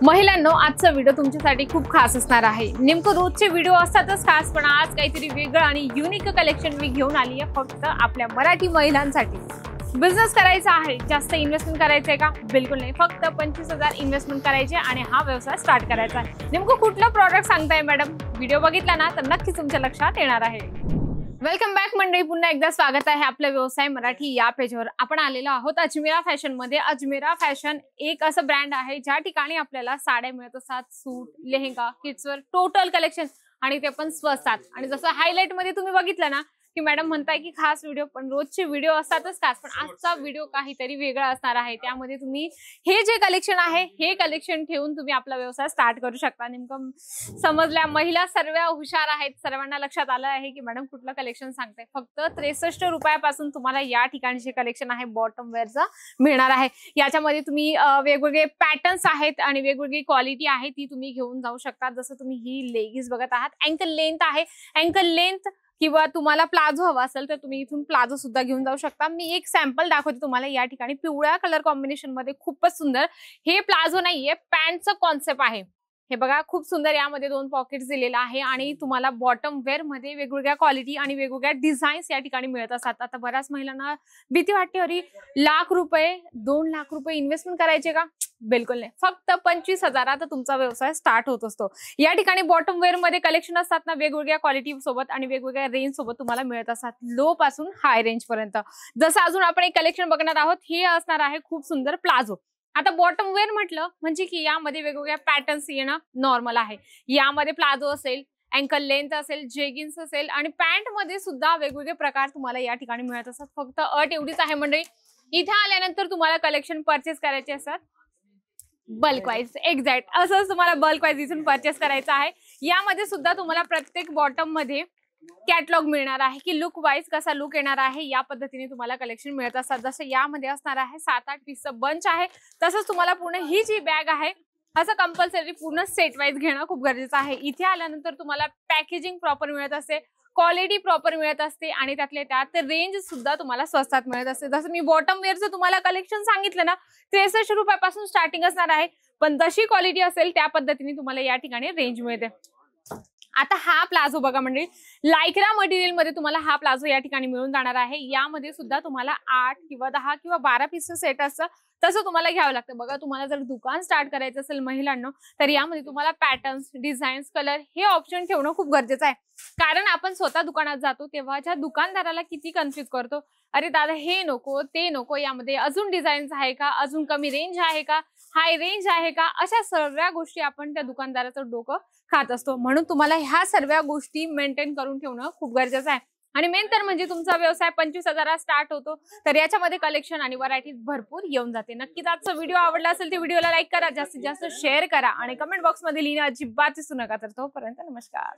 महिलांनो, आजचा व्हिडिओ तुमच्यासाठी खूप खास असणार आहे। नेमकं रोजचे व्हिडिओ असतातच खास, पण आज काहीतरी वेगळं आणि युनिक कलेक्शन मी घेऊन आली आहे फक्त आपल्या मराठी महिलांसाठी। बिझनेस करायचा आहे, जास्त इन्व्हेस्टमेंट करायचं आहे का? बिलकुल नाही, फक्त 25,000 इन्व्हेस्टमेंट करायचे आणि हा व्यवसाय स्टार्ट करायचा आहे। नेमकं कुठलं प्रॉडक्ट सांगताय मॅडम? व्हिडिओ बघितला ना तर नक्कीच तुमच्या लक्षात येणार आहे। वेलकम बॅक मंडळी, पुन्हा एकदा स्वागत आहे आपल्या व्यवसाय मराठी या पेजवर। आपण आलेलो आहोत अजमेरा फॅशन मध्ये। अजमेरा फॅशन एक असं ब्रँड आहे ज्या ठिकाणी आपल्याला साड्या मिळत असतात, सूट, लेहेंगा, किड्सवर टोटल कलेक्शन, आणि ते पण स्वस्तात। आणि जसं हायलाइट मध्ये तुम्ही बघितलं ना की मॅडम म्हणताय की खास व्हिडिओ, पण रोजचे व्हिडिओ असतातच खास, पण आजचा व्हिडिओ काहीतरी वेगळा असणार आहे। त्यामध्ये तुम्ही हे जे कलेक्शन आहे हे कलेक्शन ठेवून तुम्ही आपला व्यवसाय स्टार्ट करू शकता। नेमकं समजल्या, महिला सर्व हुशार आहेत, सर्वांना लक्षात आलं आहे की मॅडम कुठलं कलेक्शन सांगताय। फक्त 63 रुपयापासून तुम्हाला या ठिकाणचे कलेक्शन आहे बॉटम वेअरचं मिळणार आहे। याच्यामध्ये तुम्ही वेगवेगळे पॅटर्न्स आहेत आणि वेगवेगळी क्वालिटी आहे ती तुम्ही घेऊन जाऊ शकता। जसं तुम्ही ही लेगिंग्स बघत आहात, अँकल लेंथ आहे, अँकल लेंथ किंवा तुम्हाला प्लाझो हवा असेल तर तुम्ही इथून प्लाझो सुद्धा घेऊन जाऊ शकता। मी एक सॅम्पल दाखवते तुम्हाला। या ठिकाणी पिवळ्या कलर कॉम्बिनेशन मध्ये खूपच सुंदर हे प्लाझो नाहीये, पॅन्टचं कॉन्सेप्ट आहे। हे बघा, खूप सुंदर, यामध्ये 2 पॉकेट्स दिलेला आहे आणि तुम्हाला बॉटम वेअर मध्ये वेगवेगळ्या क्वालिटी आणि वेगवेगळ्या डिझाईन्स या ठिकाणी मिळत असतात। आता बऱ्याच महिलांना भीती वाटते, अरे लाख रुपये 2 लाख रुपये इन्व्हेस्टमेंट करायचे का? बिलकुल नाही, फक्त 25,000 तुमचा व्यवसाय स्टार्ट होत असतो। या ठिकाणी बॉटम वेअर मध्ये कलेक्शन असतात ना, वेगवेगळ्या क्वालिटी सोबत आणि वेगवेगळ्या रेंज सोबत तुम्हाला मिळत असतात, लो पासून हाय रेंज पर्यंत। जसं अजून आपण एक कलेक्शन बघणार आहोत, हे असणार आहे खूप सुंदर प्लाझो। आता बॉटम वेअर म्हटलं म्हणजे की यामध्ये वेगवेगळ्या पॅटर्न्स येणं नॉर्मल आहे। यामध्ये प्लाझो असेल, अँकल लेंथ असेल, जेगिन्स असेल आणि पॅन्ट मध्ये सुद्धा वेगवेगळे प्रकार तुम्हाला या ठिकाणी मिळत असतात। फक्त अट एवढीच आहे मंडळी, इथे आल्यानंतर तुम्हाला कलेक्शन परचेस करायचे असतात बल्क वाईज, एक्झॅक्ट असंच तुम्हाला बल्क वाईज इथून परचेस करायचं आहे। यामध्ये सुद्धा तुम्हाला प्रत्येक बॉटम मध्ये कॅटलॉग मिळणार आहे की लुक वाईज कसा लुक येणार आहे, या पद्धतीने तुम्हाला कलेक्शन मिळत असतात। जसं यामध्ये असणार आहे 7-8 पीसचं बंच आहे, तसंच तुम्हाला पूर्ण ही जी बॅग आहे असं कंपल्सरी पूर्ण सेट वाईज घेणं खूप गरजेचं आहे। इथे आल्यानंतर तुम्हाला पॅकेजिंग प्रॉपर मिळत असते, क्वालिटी प्रॉपर मिळत असते आणि त्यातले त्यात रेंज सुद्धा तुम्हाला स्वस्तात मिळत असते। जसं मी बॉटम वेअरचं तुम्हाला कलेक्शन सांगितलं ना, 63 रुपयापासून स्टार्टिंग असणार आहे, पण जशी क्वालिटी असेल त्या पद्धतीने तुम्हाला या ठिकाणी रेंज मिळते। आता हा प्लाझो बघा मंडळी, लायक्रा मटेरियल मध्ये तुम्हाला हा प्लाझो या ठिकाणी मिळून जाणार आहे। यामध्ये सुद्धा तुम्हाला 8 किंवा 10 किंवा 12 पीसचं सेट असतं, तसं तुम्हाला घ्यावं लागतं। बघा, तुम्हाला जर दुकान स्टार्ट करायचं असेल महिलांना, तर यामध्ये तुम्हाला पॅटर्न्स, डिझाईन्स, कलर हे ऑप्शन ठेवणं खूप गरजेचं आहे। कारण आपण स्वतः दुकानात जातो तेव्हा ज्या दुकानदाराला किती कन्फ्युज करतो, अरे दादा हे नको ते नको, यामध्ये अजून डिझाईन्स आहे का, अजून कमी रेंज आहे का, हाय रेंज आहे का, अशा सर्व गोष्टी आपण त्या दुकानदाराचं डोकं खात असतो। म्हणून तुम्हाला ह्या सर्व गोष्टी मेंटेन करून ठेवणं खूप गरजेचं आहे। आणि मेन तर म्हणजे तुमचा व्यवसाय 25,000 स्टार्ट होतो, तर याच्यामध्ये कलेक्शन आणि व्हरायटीज भरपूर येऊन जाते। नक्कीच आजचा व्हिडिओ आवडला असेल तर व्हिडिओला लाईक करा, जास्तीत जास्त शेअर करा आणि कमेंट बॉक्स मध्ये लिहिणं अजिबात विसरू नका। तर तोपर्यंत नमस्कार।